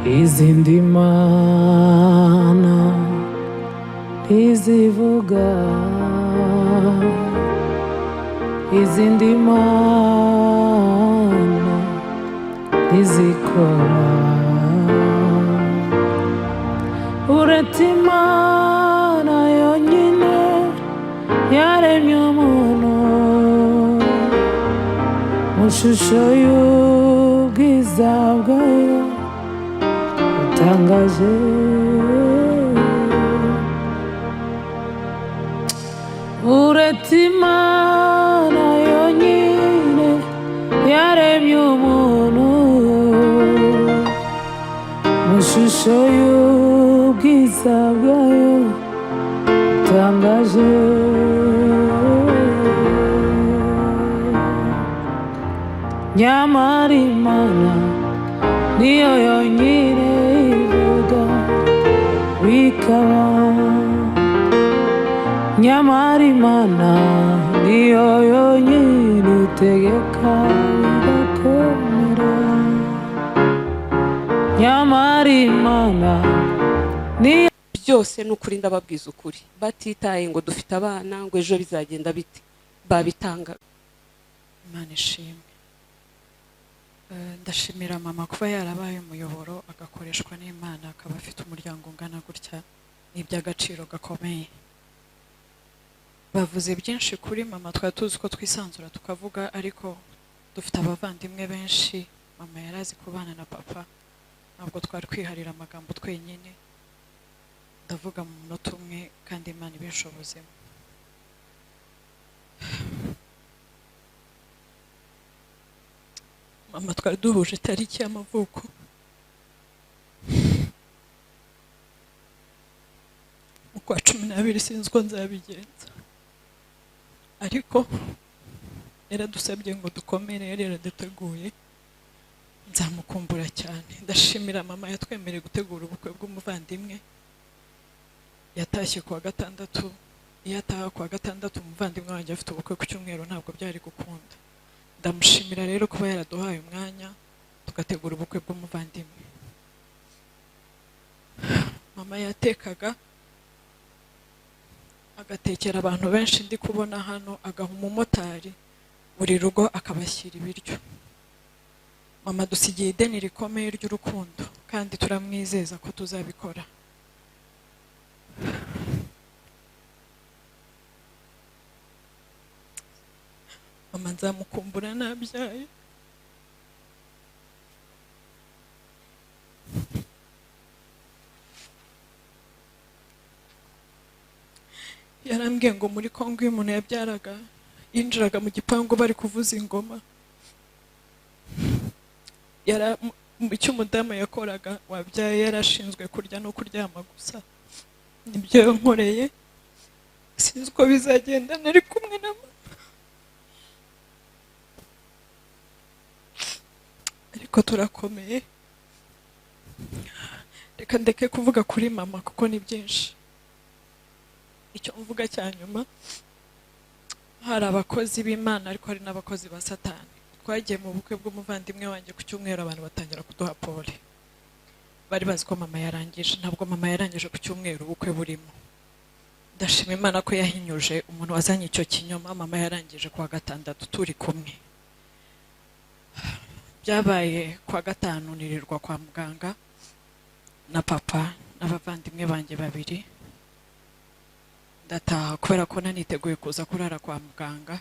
izindi mana ntizivuga, izindi mana ntizikora, uretse Imana yonyine yaremye umuntu mu shusho y'ubwiza bwayo butangaje. Uretse Imana yonyine yaremye umuntu mu shusho y'ubwiza bwayo butangaje. Nyamara Imana niyo yonyine ivuga bikaba, nyamara Imana niyo yonyine itegeka bigakomera, nyamara Imana niyo byose n'ukuri ndababwiza ukuri, batitaye ngo dufite abana ngo ejo bizagenda bite, babitanga. Imana ishimwe. Ndashimira mama kuba yarabaye umuyoboro agakoreshwa n'Imana, akaba afite umuryango ungana gutya, ni iby'agaciro gakomeye. Bavuze byinshi kuri mama, twari tuzi ko twisanzura tukavuga, ariko dufite abavandimwe benshi. Mama yarazi kubana na papa, ntabwo twari kwiharira amagambo twenyine, ndavuga mu munota umwe kandi Imana ibishobozemo. Mama twari duhuje itariki y'amavuko, mu kwa 12 sinzi ko nzabigenza, ariko yaradusabye ngo dukomere, yari yaraduteguye, nzamukumbura cyane. Ndashimira mama yatwemereye gutegura ubukwe bw'umuvandimwe, yatashye kuwa gatandatu. Iyo ataha kuwa gatandatu umuvandimwe wanjye afite ubukwe ku cyumweru ntabwo byari gukunda. Ndamushimira rero kuba yaraduhaye umwanya tugategura ubukwe bw'umuvandimwe. Mama yatekaga, agatekera abantu benshi ndi kubona hano, agaha umumotari buri rugo akabashyira ibiryo. Mama dusigiye ideni rikomeye ry'urukundo, kandi turamwizeza ko tuzabikora. Mama nzamukumbura nabyaye. Yarambwiye ngo muri Kongo iyo umuntu yabyaraga yinjiraga mu gipangu bari kuvuza ingoma. Icyo umudamu yakoraga wabyaye yarashinzwe kurya no kuryama gusa. Nibyo yankoreye, sinzi uko bizagenda, nari kumwe na mama, ariko turakomeye. Reka ndeke kuvuga kuri mama kuko ni byinshi. Icyo mvuga cya nyuma, hari abakozi b'Imana ariko hari n'abakozi ba Satani. Twagiye mu bukwe bw'umuvandimwe wanjye ku cyumweru, abantu batangira kuduha pole. Bari bazi ko mama yarangije, ntabwo mama yarangije ku cyumweru ubukwe burimo. Ndashima Imana ko yahinyuje umuntu wazanye icyo kinyoma. Mama yarangije kuwa gatandatu turi kumwe. Byabaye kuwa gatanu nirirwa kwa muganga na papa n'abavandimwe banjye babiri. Ndataha kubera ko naniteguye kuza kurara kwa muganga.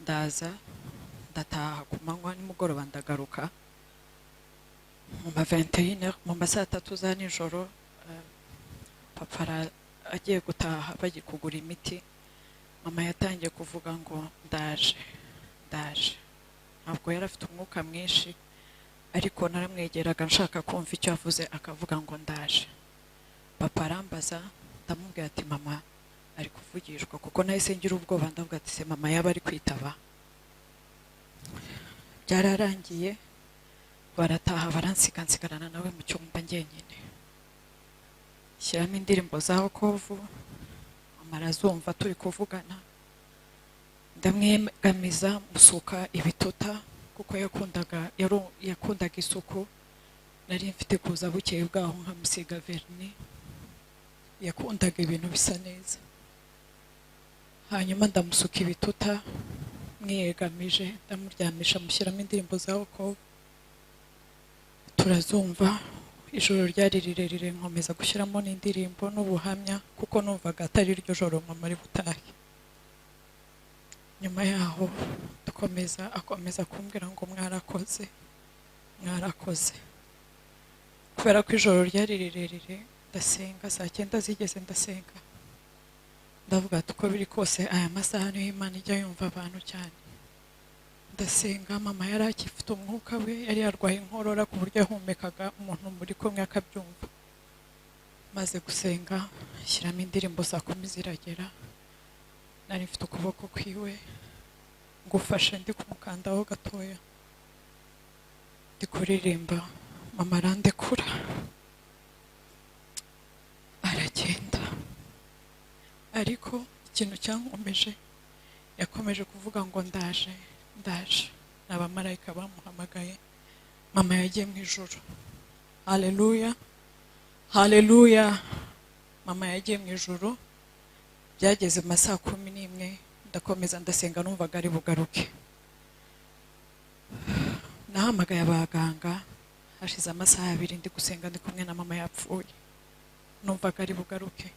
Ndaza, ndataha ku manywa, nimugoroba ndagaruka mu ma 21h, mu ma saa 3 za nijoro. Papa agiye gutaha bagiye kugura imiti, mama yatangiye kuvuga ngo ndaje. Ntabwo yari afite umwuka mwinshi, ariko naramwegeraga nshaka kumva icyo avuze, akavuga ngo ndaje. Papa arambaza, ndamubwira ati mama ari kuvugishwa, kuko nahise ngira ubwoba, ndavuga ati se mama yaba ari kwitaba. Byararangiye, barataha baransigansigarana nawe mu cyumba njyenyine. Shyiramo indirimbo za Wokovu, mama arazumva turi kuvugana. Ndamwegamiza musuka ibitota kuko yakundaga isuku. Nari mfite kuza bukeye bwaho nkamusiga verni. Yakundaga ibintu bisa neza. Hanyuma ndamusuka ibituta, mwiyegamije, ndamuryamisha, mushyiramo indirimbo za Okovu. Turazumva. Ijoro ryari rirerire, nkomeza gushyiramo n'indirimbo n'ubuhamya kuko numvaga atari ryo joro mama ari butahe. Nyuma yaho akomeza kumbwira ngo mwarakoze. Kubera ko ijoro ryari rirerire, ndasenga, saa 9 zigeze ndasenga. Ndavuga ati uko biri kose aya masaha niyo Imana ijya yumva abantu cyane. Ndasenga, mama yari akifite umwuka we, yari yarwaye inkorora ku buryo yahumekaga umuntu muri kumwe akabyumva. Maze gusenga, shyiramo indirimbo saa 10 ziragera. Nari mfite ukuboko kwiwe ngufashe ndi kumukandaho gatoya. Ndi kuririmba, mama arandekura. Aragenda. Ariko ikintu cyankomeje, yakomeje kuvuga ngo ndaje. N'abamarayika bamuhamagaye. Mama yagiye mu ijuru. Haleluya. Mama yagiye mu ijuru. Byageze mu masaha 11, ndakomeza ndasenga, numvaga ari bugaruke. Nahamagaye abaganga, hashize amasaha 2 ndi gusenga, ndi kumwe na mama yapfuye. Numvaga ari bugaruke.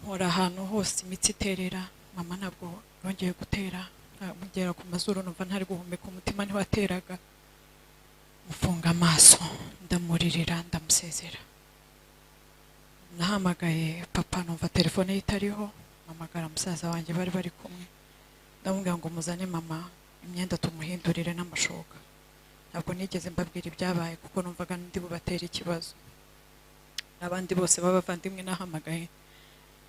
Nkora ahantu hose imitsi iterera, mama ntabwo yongeye gutera. Mugera ku mazuru numva ntari guhumeka, umutima ntiwateraga. Mufunga amaso, ndamuririra, ndamusezera. Nahamagaye papa, numva telefone itariho. Mamagara musaza wanjye bari kumwe. Ndamubwira ngo muzane mama imyenda tumuhindurire n'amashoka. Ntabwo nigeze mbabwira ibyabaye kuko numvaga ndi bubatera ikibazo. Abandi bose b'abavandimwe nahamagaye,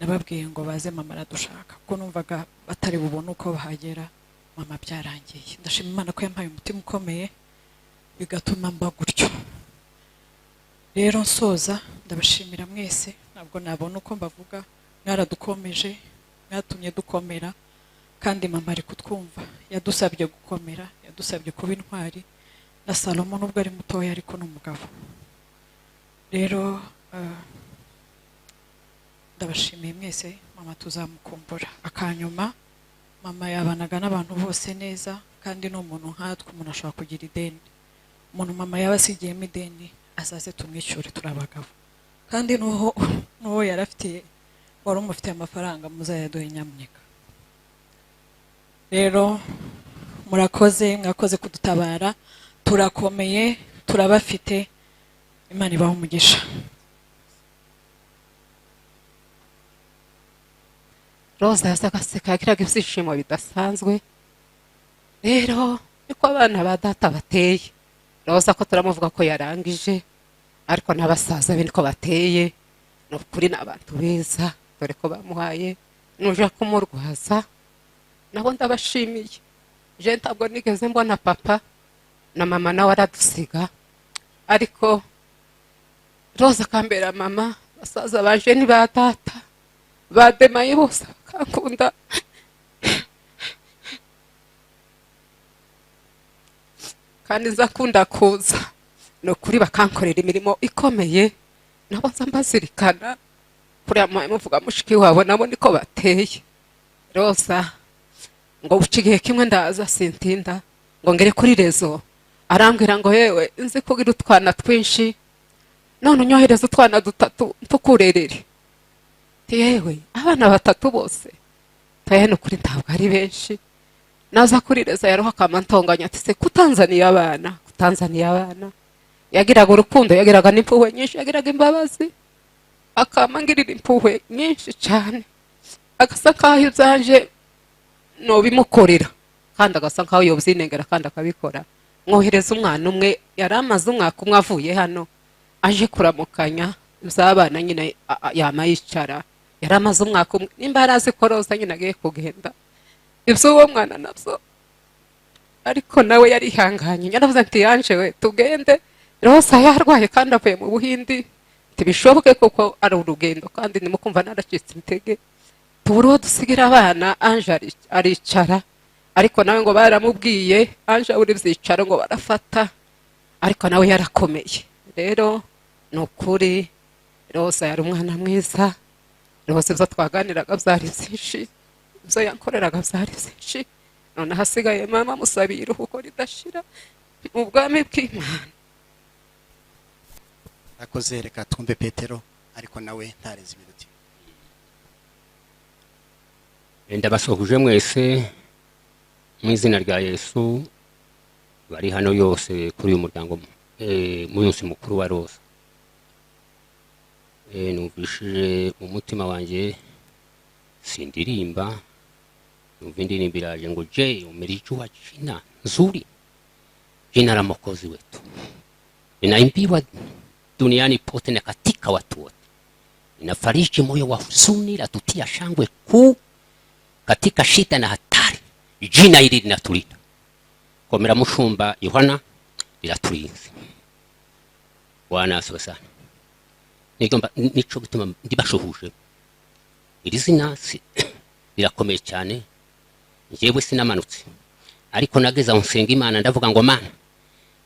nababwiye ngo baze mama aradushaka kuko numvaga batari bubone uko bahagera. Mama byarangiye. Ndashima Imana ko yampaye umutima ukomeye bigatuma mba gutyo. Rero nsoza, ndabashimira mwese, ntabwo nabona uko mbavuga. Mwaradukomeje, mwatumye dukomera, kandi mama ari kutwumva. Yadusabye gukomera, yadusabye kuba intwari. Na Salomo nubwo ari mutoya ariko n'umugabo. Rero ndabashimiye mwese, mama tuzamukumbura. Akanyuma mama yabanaga n'abantu bose neza, kandi no umuntu nkatwe umuntu ashobora kugira ideni. Umuntu mama yabasigiyemo ideni, azaze tumwishyure, turabagabo. Kandi nuho yarafitiye, wari umufitiye amafaranga, muzayaduhe nyamuneka. Rero mwakoze kudutabara. Turakomeye, turabafite. Imana ibahe umugisha. Roza yasagaseka, yagiraga ibyishimo bidasanzwe. Rero niko abana ba data bateye. Roza ko turamuvuga ko yarangije, ariko n'abasaza be niko bateye. No kuri n'abantu beza, dore ko bamuhaye nuje kumurwaza. Nabo ndabashimiye. Je ntabwo nigeze mbona papa na mama nawe aradusiga, ariko Roza kambera mama, basaza baje ni ba data, bademaye bose bakakunda. Kandi nzakunda kuza, no kuri bakankorera imirimo ikomeye. Nabo nza mbazirikana kuriya muvuga mushiki wabo, nabo niko bateye. Roza ngo ucigihe kimwe ndaza sintinda, ngo ngere kuri rezo, arambwira ngo yewe nzi kugira utwana twinshi, none unyohereza utwana 3 tukurerere. Yewe abana 3 bose tayano kuri ntabwo ari benshi. Naza kuri rezo yaroha kamantonganya ati se kutanzaniya abana. Yagiraga urukundo, yagiraga n'impuhwe nyinshi, yagiraga imbabazi, akamangirira impuhwe nyinshi cyane. Agasa kaho ibyanje no bimukorera, kandi agasa kaho yobyinengera kandi akabikora. Mwohereza umwana umwe, yaramaze umwaka umwe avuye hano aje kuramukanya uzabana nyine yamayicara. Yaramaze umwaka umwe, nimba yarazi ko Roza nyine agiye kugenda. Ibyo uwo mwana nabyo, ariko nawe yarihanganye. Yaravuze ati yanje we tugende, Roza yarwaye kandi avuye mu Buhindi, tibishoboke kuko ari urugendo, kandi nimukumva naracitse intege. Tuburo dusigira abana. Anje aricara ariko nawe ngo baramubwiye anje uri byicaro ngo barafata, ariko nawe yarakomeye. Rero ni ukuri Roza yari umwana mwiza, rwose ibyo twaganiraga byari byinshi, ibyo yankoreraga byari byinshi. None hasigaye mama musabiye iruhuko ridashira mu bwami bw'Imana. akoze. Reka twumve Petero ariko nawe ntareze ibintu. Ndabasuhuje mwese mu izina rya Yesu bari hano yose kuri uyu muryango munsi mukuru wa Roza. Numvishije mu mutima wanjye sindirimba, numva indirimbo iraje ngo je umerijua jina nzuri, jina la Mwokozi wetu linaimbiwa duniani pote na katika watu wote, linafariji moyo wa huzuni, latutia shangwe kuu katika shida na hatari. Jina hili linatulinda. Komera Mushumba Yohana liratulinze. Bwana asifiwe sana. Nico gituma ndibashuhuje. Iri zina lirakomeye cyane. Njyewe sinamanutse, ariko nageza nsenga Imana ndavuga ngo Mana,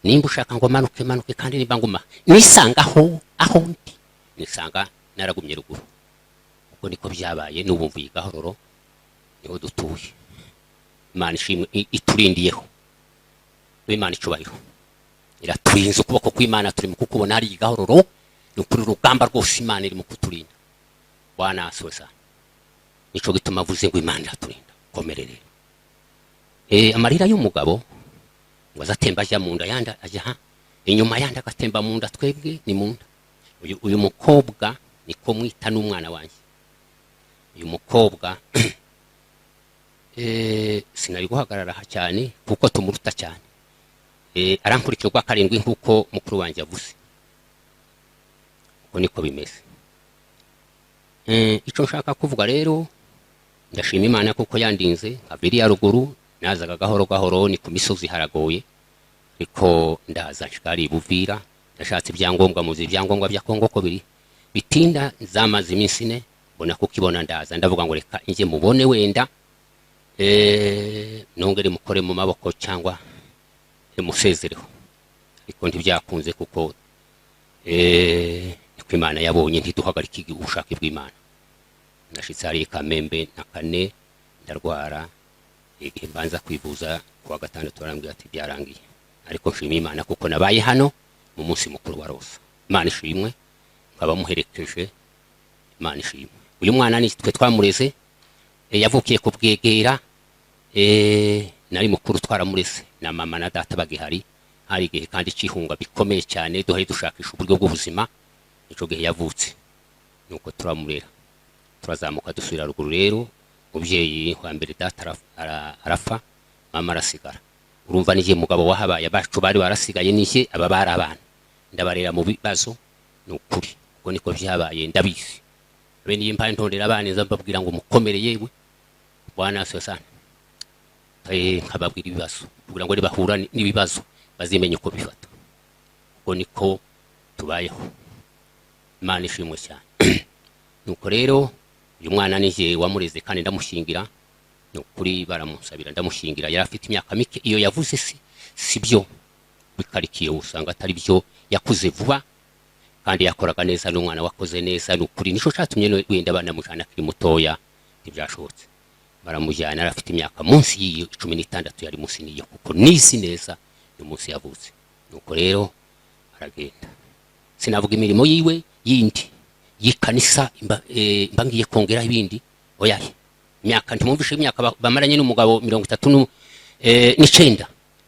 nimba ushaka ngo manuke kandi nimba nguma nisanga aho ndi, nisanga naragumye ruguru. Uko niko byabaye, n'ubumvuye Gahororo niho dutuye. Imana ishimwe iturindiyeho. Imana icubahiro iraturinze, ukuboko kw'Imana turi mu kukubona hari Gahororo, ni kuri rugamba rwose Imana iri mu kuturinda. Bwana asifiwe sana. Nico gituma avuze ngo Imana iraturinda. Komerere. Amarira y'umugabo ngo azatemba ajya mu nda, yanda ajya inyuma, yanda agatemba mu nda, twebwe ni mu nda. Uyu mukobwa niko mwita n'umwana wanjye. Uyu mukobwa sinari guhagarara cyane kuko tumuruta cyane. Arankurikirwa karindwi nkuko mukuru wanjye yavuze. Uko niko bimeze. Icyo nshaka kuvuga rero, ndashima Imana kuko yandinze abiri ya ruguru, nazaga gahoro ni ku misozi haragoye, ariko ndaza nshikari Buvira, ndashatse ibyangombwa muzi ibyangombwa bya Kongo ko biri bitinda, zamaze iminsi ine, bona kukibona ndaza ndavuga ngo reka inje mubone wenda nongere mukore mu maboko cyangwa musezereho, ariko ntibyakunze kuko niko Imana yabonye ntiduhagarika ubushake bw'Imana. Nashitse hari Kamembe na Kane ndarwara, igihe mbanza kwivuza kuwa gatandatu barambwira ati byarangiye, ariko nshima Imana kuko nabaye hano mu munsi mukuru wa Roza. Imana ishimwe, nkaba muherekeje. Imana ishimwe. Uyu mwana ni twe twamureze, yavukiye ku Bwegera, nari mukuru twaramureze na mama na data bagihari. Hari igihe kandi cyihunga bikomeye cyane, duhaye dushakisha uburyo bw'ubuzima. Ico gihe yavutse nuko turamurera, turazamuka dusubira ruguru. Rero umubyeyi wa mbere data arafa, mama arasigara. Urumva nije mugabo wahabaye, abacu bari barasigaye nije, aba bari abana ndabarera mu bibazo. Nukuri ubwo niko byabaye, ndabizi. Bene yimpa ntondera abana nzambabwira ngo mukomere yewe. Bwana asifiwe sana. Nkababwira ibibazo kugira ngo bahura n'ibibazo bazimenye uko bifata. Ubwo niko tubayeho. Imana ishimwe cyane. Nuko rero uyu mwana nije wamureze kandi ndamushingira. Nukuri baramusabira ndamushingira, yari afite imyaka mike. Iyo yavuze sibyo bikarikiye, usanga atari byo. Yakuze vuba kandi yakoraga neza, n'umwana wakoze neza. Nukuri nico cyatumye wenda banamujana kiri mutoya, ntibyashobotse. Baramujyana arafite imyaka munsi y'iyo 16, yari munsi niyo kuko nisi neza n'umunsi yavutse. Nuko rero aragenda. Sinavuga imirimo yiwe yindi yikanisa imbangiye kongera ibindi oya. Imyaka ntimumvishe imyaka bamaranye n'umugabo 39.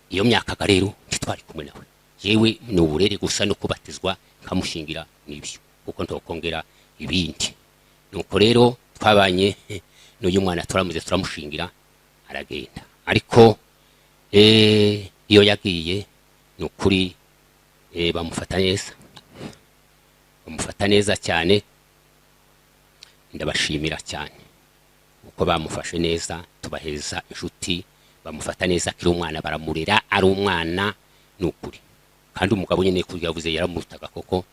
Iyo myaka rero ntitwari kumwe nawe. Yewe ni uburere gusa no kubatizwa nkamushingira n'ibyo kuko ntokongera ibindi. Nuko rero twabanye n'uyu mwana, turamuze turamushingira aragenda. Ariko iyo yagiye nukuri bamufata neza cyane. Ndabashimira cyane uko bamufashe neza, tubaheza inshuti, bamufata neza kiri umwana, baramurera ari umwana nukuri. Kandi umugabo nyene kuri yavuze yaramutaga koko,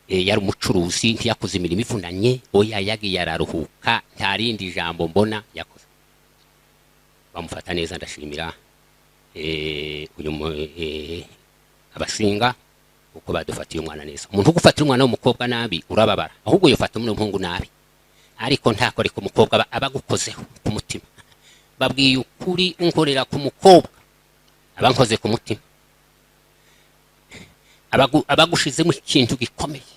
yari umucuruzi, ntiyakoze imirimo ivunanye, oya yagiye yararuhuka, nta rindi jambo mbona yakoze. bamufata neza ndashimira abasinga uko badufatiye umwana neza. Umuntu ugufatira umwana w'umukobwa nabi urababara, ahubwo yofata umuhungu nabi, ariko ntako ariko umukobwa abagukozeho ku mutima. Babwiye ukuri unkorera ku mukobwa abankoze ku mutima, abagushizemo ikintu gikomeye.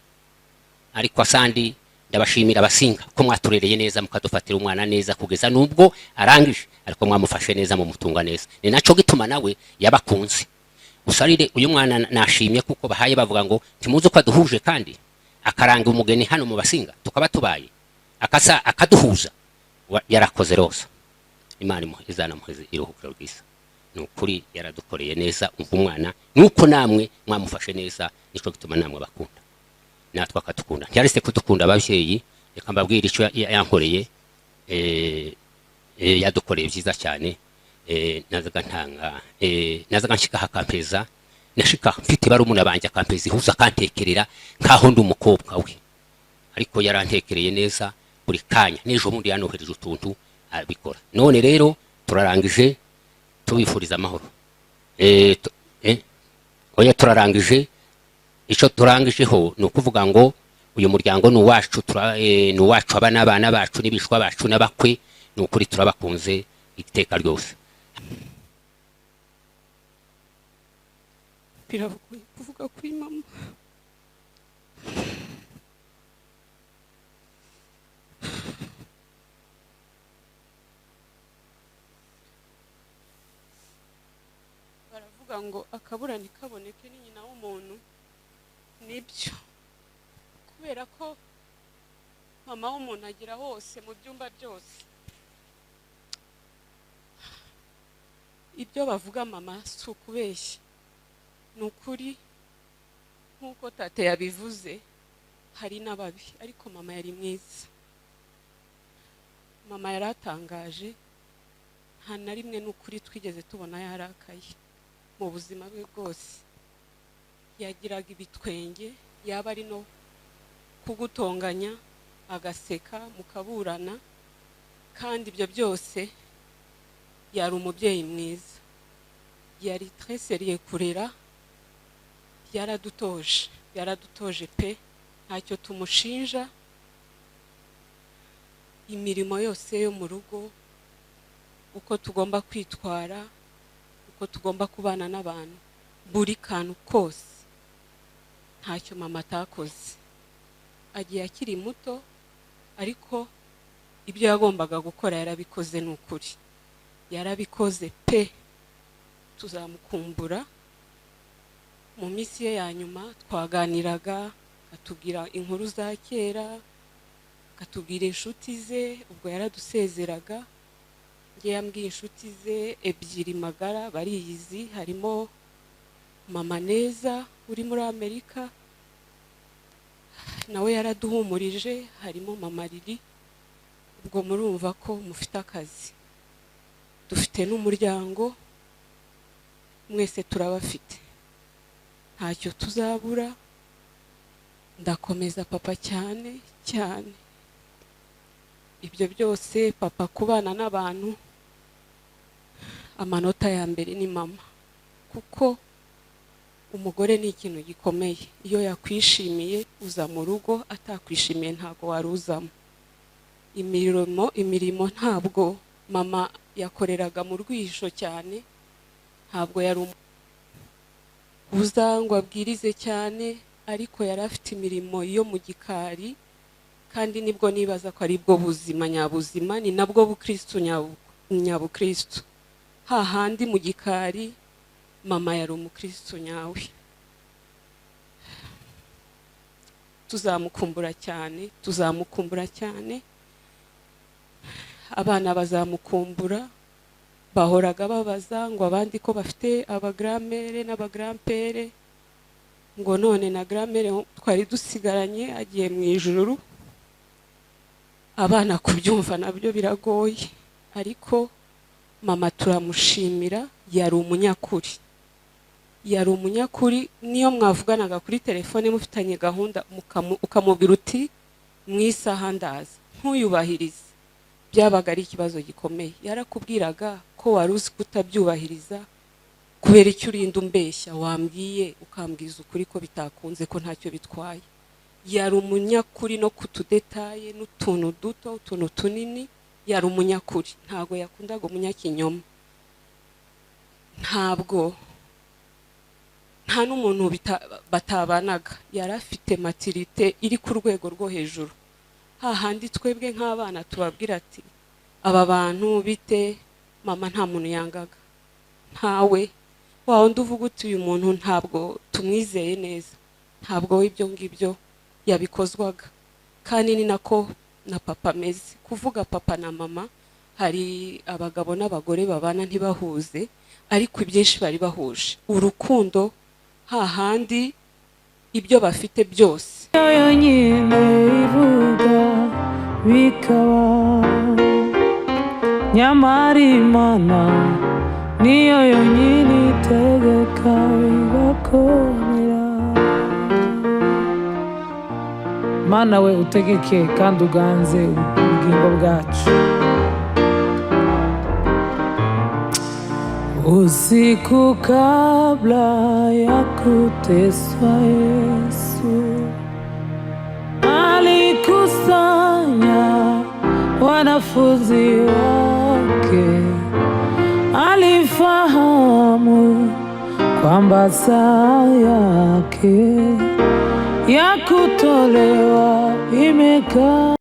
Ariko asandi ndabashimira abasinga ko mwaturereye neza mukadufatira umwana neza kugeza nubwo arangije, ariko mwamufashe neza mu mutunga neza. Ni naco gituma nawe yabakunze. Usarire uyu mwana nashimye kuko bahaye bavuga ngo timuze ko aduhuje kandi akaranga umugeni hano mu basinga tukaba tubaye akaduhuza. Yarakoze rose. Imana izana muheze iruhukiro rwisa. Nukuri yaradukoreye neza umwana, nuko namwe mwamufashe neza, nico gituma namwe bakunda natwe akatukunda. Ntiyarise kudukunda abavyeyi, reka mbabwira ico yankoreye. Yadukoreye byiza cyane. Nazaga ntanga nazaga nshika hakampeza, nashika mfite barumuna banje akampeza ihuza kantekerera nkaho ndi umukobwa we, ariko yarantekereye neza buri kanya. Nejo mundi yanohereje utuntu abikora. None rero turarangije, tubifuriza amahoro. Oya turarangije, ico turangijeho ni ukuvuga ngo uyu muryango ni uwacu, ni uwacu, abana bacu n'ibishwa bacu n'abakwe. Ni ukuri turabakunze iteka ryose. Biravuye kuvuga kuri mama. Baravuga ngo akabura ntikaboneke ni nyina w'umuntu. Nibyo, kubera ko mama w'umuntu agira hose mu byumba byose. Ibyo bavuga mama si ukubeshya, ni ukuri. Nk'uko tate yabivuze, hari n'ababi, ariko mama yari mwiza. Mama yaratangaje, nta na rimwe ni ukuri twigeze tubona yarakaye mu buzima bwe bwose. Yagiraga ibitwenge, yaba ari no kugutonganya agaseka mukaburana, kandi ibyo byose yari umubyeyi mwiza. Yari très sérieux kurera, yaradutoje pe, ntacyo tumushinja. Imirimo yose yo mu rugo, uko tugomba kwitwara, uko tugomba kubana n'abantu, buri kantu kose ntacyo mama atakoze. Agiye akiri muto, ariko ibyo yagombaga gukora yarabikoze. Ni ukuri yarabikoze pe. Tuzamukumbura. Mu minsi ye ya nyuma twaganiraga, atubwira inkuru za kera, akatubwira inshuti ze. Ubwo yaradusezeraga, ngiye yambwiye inshuti ze ebyiri magara bariyizi, harimo mama Neza uri muri Amerika, nawe yaraduhumurije, harimo mama Lili. Ubwo murumva ko mufite akazi, dufite n'umuryango, mwese turabafite, ntacyo tuzabura. Ndakomeza papa cyane cyane. Ibyo byose papa kubana n'abantu, amanota ya mbere ni mama, kuko umugore ni ikintu gikomeye. Iyo yakwishimiye uza mu rugo, atakwishimiye ntago waruzamo. Imirimo ntabwo mama yakoreraga mu rwisho cyane, ntabwo yari uza ngo abwirize cyane, ariko yari afite imirimo yo mu gikari, kandi nibwo nibaza ko ari bwo buzima nyabuzima, ni nabwo bukristo nyabukristo. Hahandi mu gikari mama yari umukristo nyawe. Tuzamukumbura cyane, tuzamukumbura cyane. Abana bazamukumbura, bahoraga babaza ngo abandi ko bafite abagramere n'abagrampere, ngo none na gramere twari dusigaranye agiye mu ijuru. Abana kubyumva nabyo biragoye, ariko mama turamushimira. Yari umunyakuri, yari umunyakuri. Niyo mwavuganaga kuri telefone mufitanye gahunda, ukamubwira uti mu isaha ndaza, ntuyubahirize, byabaga ari ikibazo gikomeye. Yarakubwiraga ko ko wari uzi kutabyubahiriza, kubera icyo urinda umbeshya, wambwiye ukambwiza ukuri ko bitakunze, ko ntacyo bitwaye. Yari umunyakuri no kutudetaye n'utuntu duto, utuntu tunini, yari umunyakuri, ntabwo yakundaga umunyakinyoma. Nta n'umuntu batabanaga, yari afite maturité iri ku rwego rwo hejuru. Hahandi twebwe nk'abana tubabwira ati aba bantu bite, mama nta muntu yangaga, ntawe. Wa wundi uvuga uti uyu muntu ntabwo tumwizeye neza, ntabwo ibyo ngibyo yabikozwaga. Kandi ni nako na papa ameze. Kuvuga papa na mama, hari abagabo n'abagore babana ntibahuze, ariko ibyinshi bari bahuje. Urukundo hahandi ibyo bafite byose yonyine ivuga bikaba, nyamara Imana niyo yonyine itegeka bigakomera. Mana we utegeke kandi uganze ubugingo bwacu. Usiku kabla ya kuteswa Yesu alikusanya wanafunzi wake. Alifahamu kwamba saa yake ya kutolewa imekaa.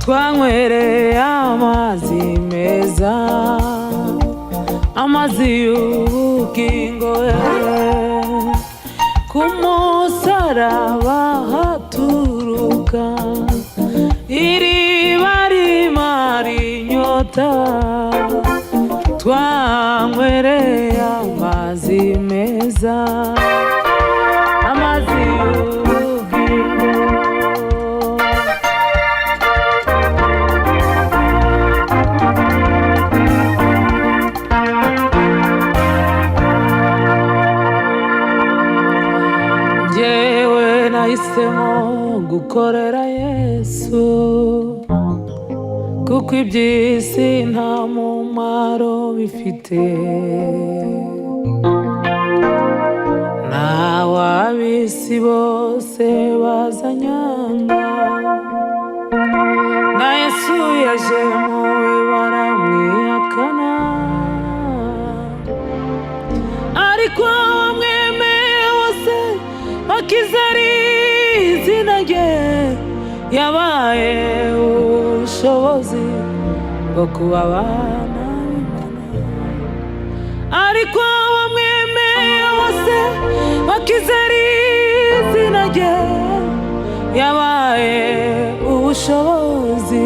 Twanywereye amazi meza, amazi y'ubugingo we. Ku musaraba haturuka iriba rimara inyota. Twanywereye amazi meza, amazi y'ubugingo. Nahisemo gukorera Yesu, kuko iby'isi nta mumaro bifite. N'ab'isi bose bazanyanga, na Yesu yaje muwe baramwihakana. Ariko mwemeye wose bakizari izina rye, yabaye ubushobozi bwo kuba abana b'Imana. Ariko bamwemeye bose bakizera izina rye, yabaye ubushobozi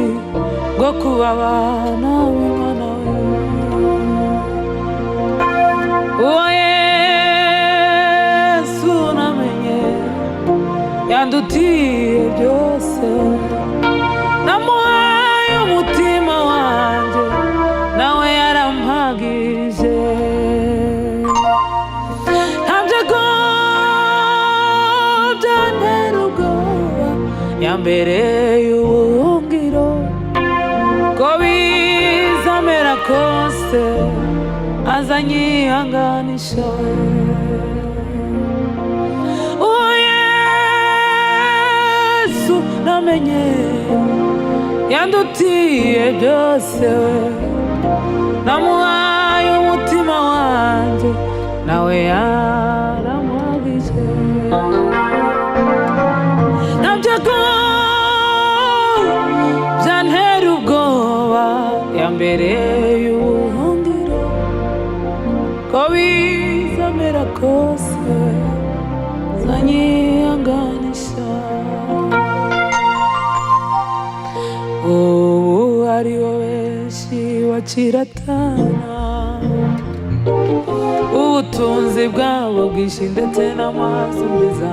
bwo kuba abana b'Imana. Uwo Yesu namenye yandutiye byose, namuhaye umutima wanjye nawe yarampagije. Ntabwo byantera ubwoba, yambereye ubuhungiro. Ko bizamera kose azanyihanganisha. Namenye yandutiye byose, namuhaye umutima wanjye nawe yarampagije. Ntabwo byantera ubwoba, yambereye ubuhungiro. Ko bizamera kose azanyihanganisha. Ubu hariho benshi baciratana, ubutunzi bwabo bwinshi ndetse n'amaso meza.